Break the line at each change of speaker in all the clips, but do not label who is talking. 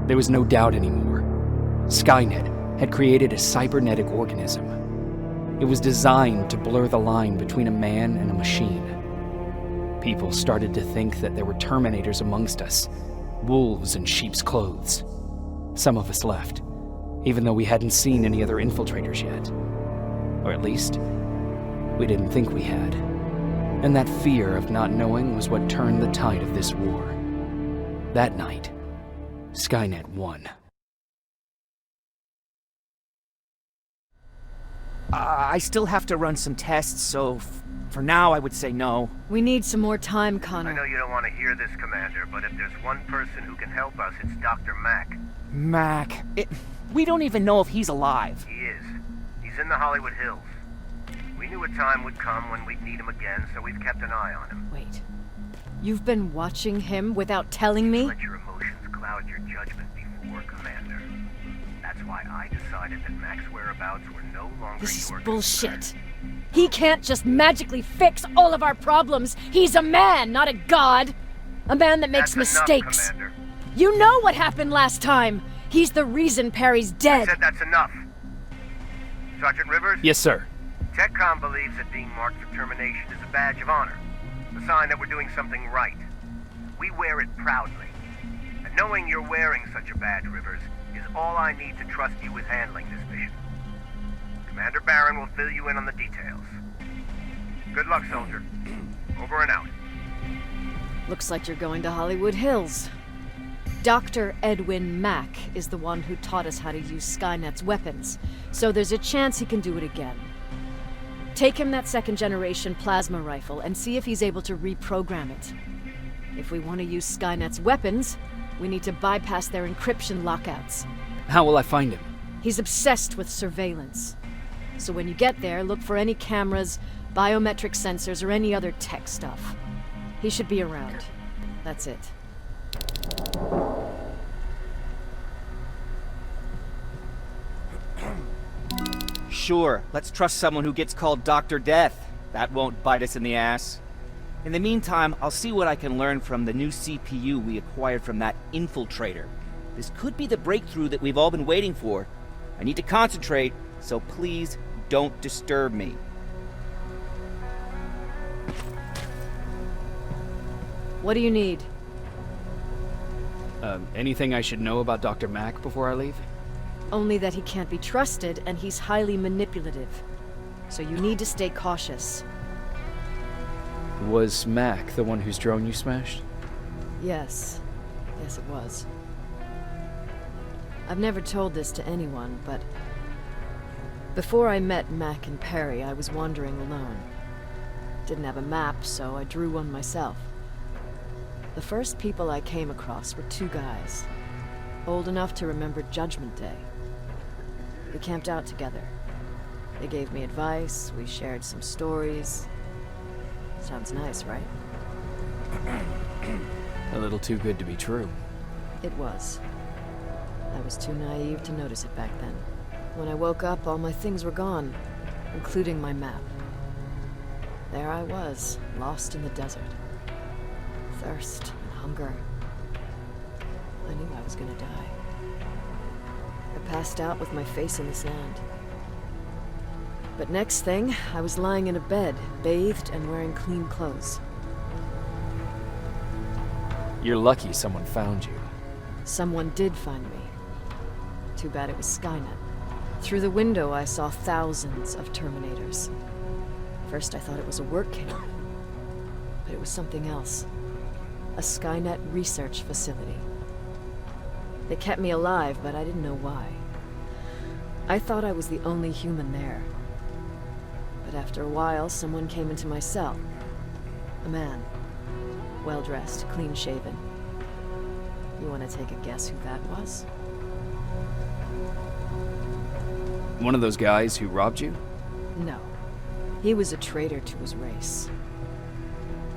There was no doubt anymore. Skynet had created a cybernetic organism. It was designed to blur the line between a man and a machine. People started to think that there were Terminators amongst us, wolves in sheep's clothes. Some of us left, even though we hadn't seen any other infiltrators yet. Or at least, we didn't think we had. And that fear of not knowing was what turned the tide of this war. That night, Skynet won.
I still have to run some tests, so for now I would say no.
We need some more time, Connor.
I know you don't want to hear this, Commander, but if there's one person who can help us, it's Dr. Mack.
Mac, we don't even know if he's alive.
He is. He's in the Hollywood Hills. We knew a time would come when we'd need him again, so we've kept an eye on him.
Wait. You've been watching him without telling me?
Let your emotions cloud your judgment before, Commander. That's why I decided that Mack's whereabouts were no longer
This is
your
bullshit.
concern.
He can't just magically fix all of our problems. He's a man, not a god. A man that makes
That's
mistakes.
Enough, Commander.
You know what happened last time. He's the reason Perry's
I
dead.
said that's enough. Sergeant Rivers?
Yes, sir.
TechCom believes that being marked for termination is a badge of honor, a sign that we're doing something right. We wear it proudly. And knowing you're wearing such a badge, Rivers, is all I need to trust you with handling this mission. Commander Barron will fill you in on the details. Good luck, soldier. Over and out.
Looks like you're going to Hollywood Hills. Dr. Edwin Mack is the one who taught us how to use Skynet's weapons, so there's a chance he can do it again. Take him that second-generation plasma rifle and see if he's able to reprogram it. If we want to use Skynet's weapons, we need to bypass their encryption lockouts.
How will I find him?
He's obsessed with surveillance. So when you get there, look for any cameras, biometric sensors, or any other tech stuff. He should be around. That's it.
Sure, let's trust someone who gets called Dr. Death. That won't bite us in the ass. In the meantime, I'll see what I can learn from the new CPU we acquired from that infiltrator. This could be the breakthrough that we've all been waiting for. I need to concentrate, so please don't disturb me.
What do you need?
Anything I should know about Dr. Mack before I leave?
Only that he can't be trusted and he's highly manipulative. So you need to stay cautious.
Was Mack the one whose drone you smashed?
Yes. Yes, it was. I've never told this to anyone, but before I met Mack and Perry, I was wandering alone. Didn't have a map, so I drew one myself. The first people I came across were two guys, old enough to remember Judgment Day. We camped out together. They gave me advice, we shared some stories. Sounds nice, right?
A little too good to be true.
It was. I was too naive to notice it back then. When I woke up, all my things were gone, including my map. There I was, lost in the desert. Thirst and hunger. I knew I was gonna die. I passed out with my face in the sand. But next thing, I was lying in a bed, bathed and wearing clean clothes.
You're lucky someone found you.
Someone did find me. Too bad it was Skynet. Through the window, I saw thousands of Terminators. First, I thought it was a work camp. But it was something else. A Skynet research facility. They kept me alive, but I didn't know why. I thought I was the only human there. But after a while, someone came into my cell. A man. Well-dressed, clean-shaven. You want to take a guess who that was?
One of those guys who robbed you?
No. He was a traitor to his race.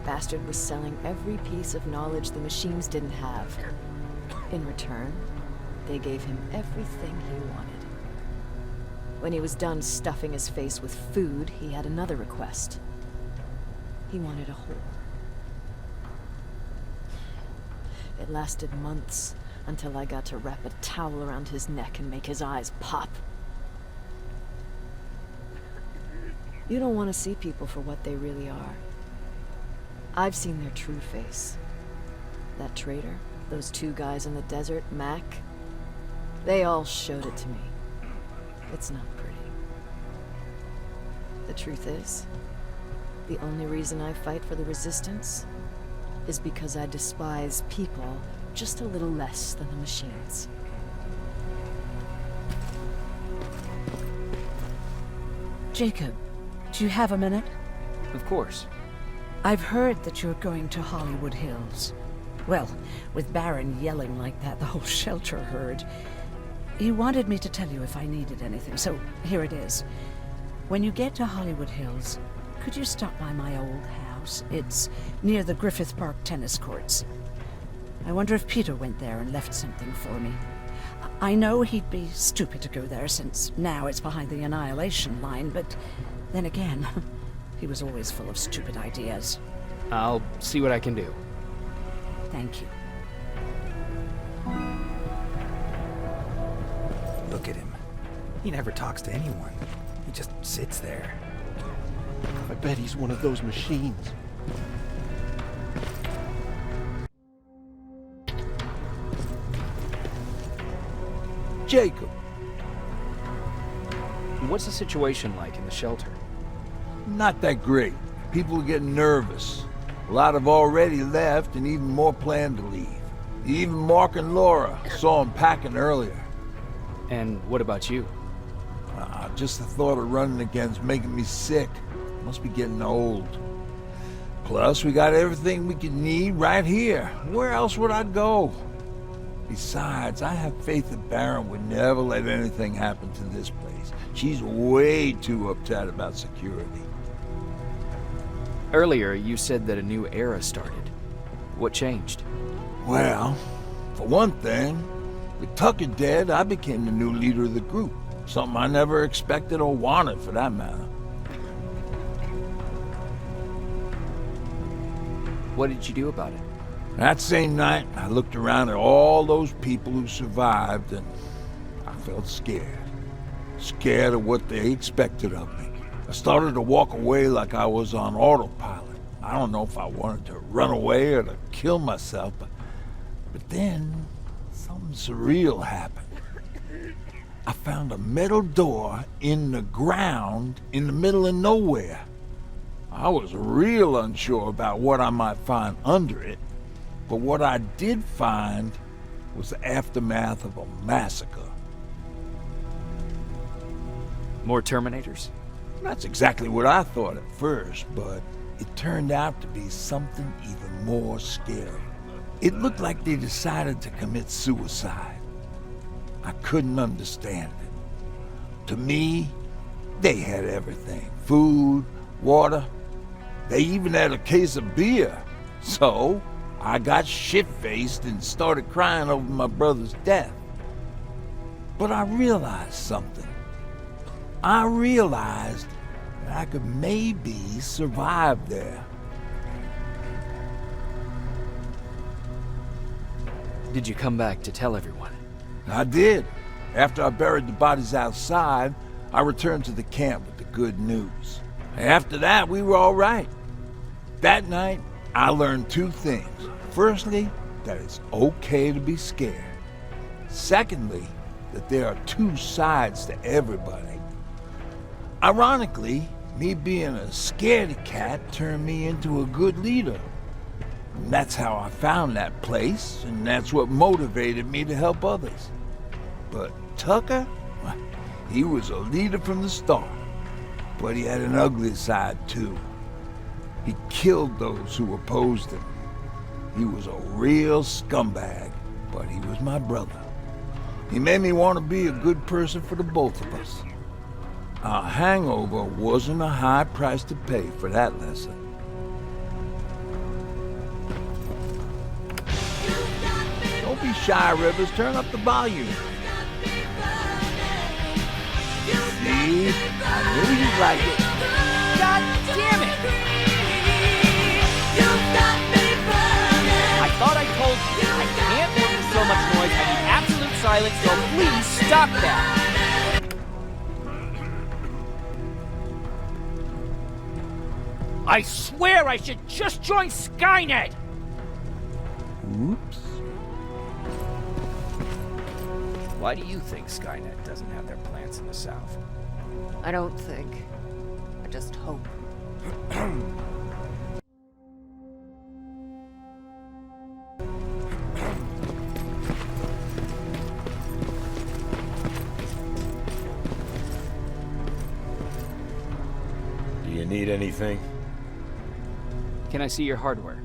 Bastard was selling every piece of knowledge the machines didn't have. In return, they gave him everything he wanted. When he was done stuffing his face with food, he had another request. He wanted a whore. It lasted months, until I got to wrap a towel around his neck and make his eyes pop. You don't want to see people for what they really are. I've seen their true face. That traitor, those two guys in the desert, Mac, they all showed it to me. It's not pretty. The truth is, the only reason I fight for the Resistance is because I despise people just a little less than the machines.
Jacob, do you have a minute?
Of course.
I've heard that you're going to Hollywood Hills. Well, with Baron yelling like that, the whole shelter heard. He wanted me to tell you if I needed anything, so here it is. When you get to Hollywood Hills, could you stop by my old house? It's near the Griffith Park tennis courts. I wonder if Peter went there and left something for me. I know he'd be stupid to go there, since now it's behind the Annihilation line, but then again, he was always full of stupid ideas.
I'll see what I can do.
Thank you.
Look at him. He never talks to anyone. He just sits there.
I bet he's one of those machines.
Jacob,
What's the situation like in the shelter?
not that great. People are getting nervous. A lot have already left, and even more plan to leave. Even Mark and Laura saw him packing earlier.
And what about you?
Just the thought of running again's making me sick. Must be getting old. Plus, we got everything we could need right here. Where else would I go? Besides, I have faith that Baron would never let anything happen to this place. She's way too uptight about security.
Earlier, you said that a new era started. What changed?
Well, for one thing, with Tucker dead, I became the new leader of the group. Something I never expected or wanted, for that matter.
What did you do about it?
That same night, I looked around at all those people who survived, and I felt scared. Scared of what they expected of me. I started to walk away like I was on autopilot. I don't know if I wanted to run away or to kill myself, but then something surreal happened. I found a metal door in the ground in the middle of nowhere. I was real unsure about what I might find under it, but what I did find was the aftermath of a massacre.
More Terminators?
That's exactly what I thought at first, but it turned out to be something even more scary. It looked like they decided to commit suicide. I couldn't understand it. To me, they had everything. Food, water. They even had a case of beer. So, I got shit-faced and started crying over my brother's death. But I realized something. I realized that I could maybe survive there.
Did you come back to tell everyone?
I did. After I buried the bodies outside, I returned to the camp with the good news. After that, we were all right. That night, I learned two things. Firstly, that it's okay to be scared. Secondly, that there are two sides to everybody. Ironically, me being a scaredy cat turned me into a good leader. And that's how I found that place, and that's what motivated me to help others. But Tucker, well, he was a leader from the start. But he had an ugly side too. He killed those who opposed him. He was a real scumbag, but he was my brother. He made me want to be a good person for the both of us. A hangover wasn't a high price to pay for that lesson. Don't be shy, Rivers. Turn up the volume. See? I knew you'd like it.
God damn it! I thought I told you I can't make so much noise violence, so please stop that! I swear I should just join Skynet!
Oops.
Why do you think Skynet doesn't have their plants in the South?
I don't think. I just hope.
Do you need anything?
Can I see your hardware?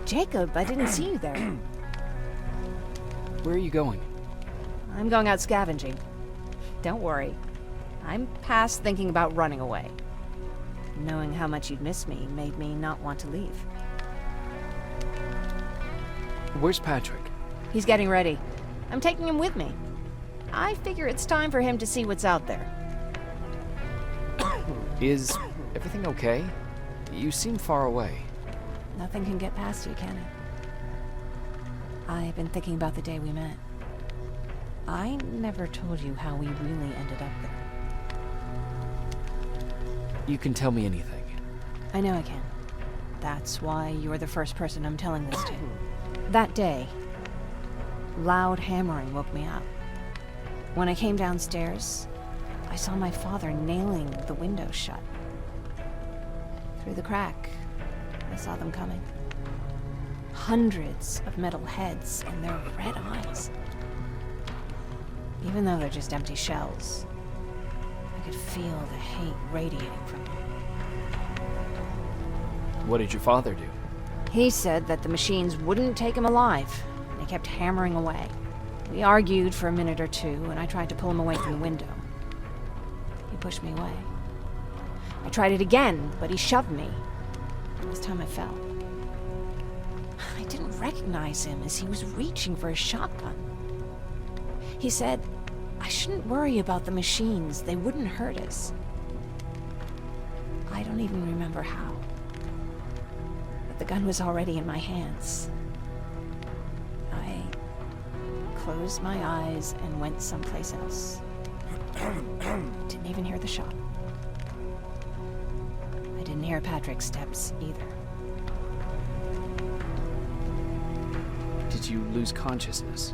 Jacob, I didn't see you there.
Where are you going?
I'm going out scavenging. Don't worry. I'm past thinking about running away. Knowing how much you'd miss me made me not want to leave.
Where's Patrick?
He's getting ready. I'm taking him with me. I figure it's time for him to see what's out there.
Is everything okay? You seem far away.
Nothing can get past you, can it? I've been thinking about the day we met. I never told you how we really ended up there.
You can tell me anything.
I know I can. That's why you're the first person I'm telling this to. That day, loud hammering woke me up. When I came downstairs, I saw my father nailing the window shut. Through the crack, I saw them coming. Hundreds of metal heads and their red eyes. Even though they're just empty shells, I could feel the hate radiating from them.
What did your father do?
He said that the machines wouldn't take him alive. They kept hammering away. We argued for a minute or two, and I tried to pull him away from the window. He pushed me away. I tried it again, but he shoved me. This time I fell. I didn't recognize him as he was reaching for his shotgun. He said, I shouldn't worry about the machines. They wouldn't hurt us. I don't even remember how. But the gun was already in my hands. I closed my eyes and went someplace else. Didn't even hear the shot. I didn't hear Patrick's steps either.
Did you lose consciousness?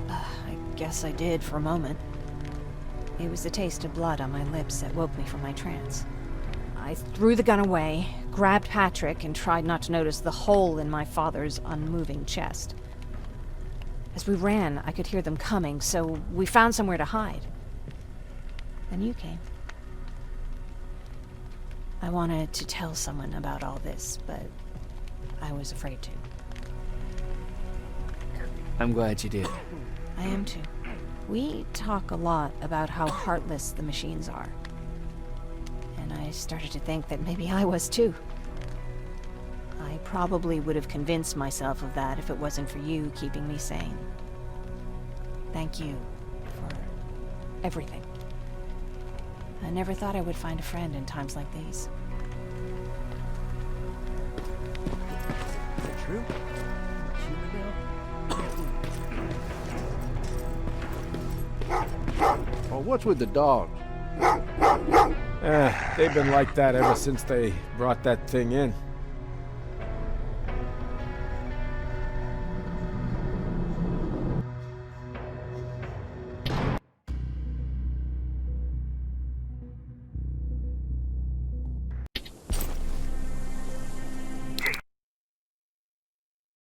I guess I did for a moment. It was the taste of blood on my lips that woke me from my trance. I threw the gun away, grabbed Patrick, and tried not to notice the hole in my father's unmoving chest. As we ran, I could hear them coming, so we found somewhere to hide. Then you came. I wanted to tell someone about all this, but I was afraid to.
I'm glad you did.
I am too. We talk a lot about how heartless the machines are. And I started to think that maybe I was too. I probably would have convinced myself of that if it wasn't for you keeping me sane. Thank you for everything. I never thought I would find a friend in times like these.
Is that true? Oh, what's with the dogs?
They've been like that ever since they brought that thing in.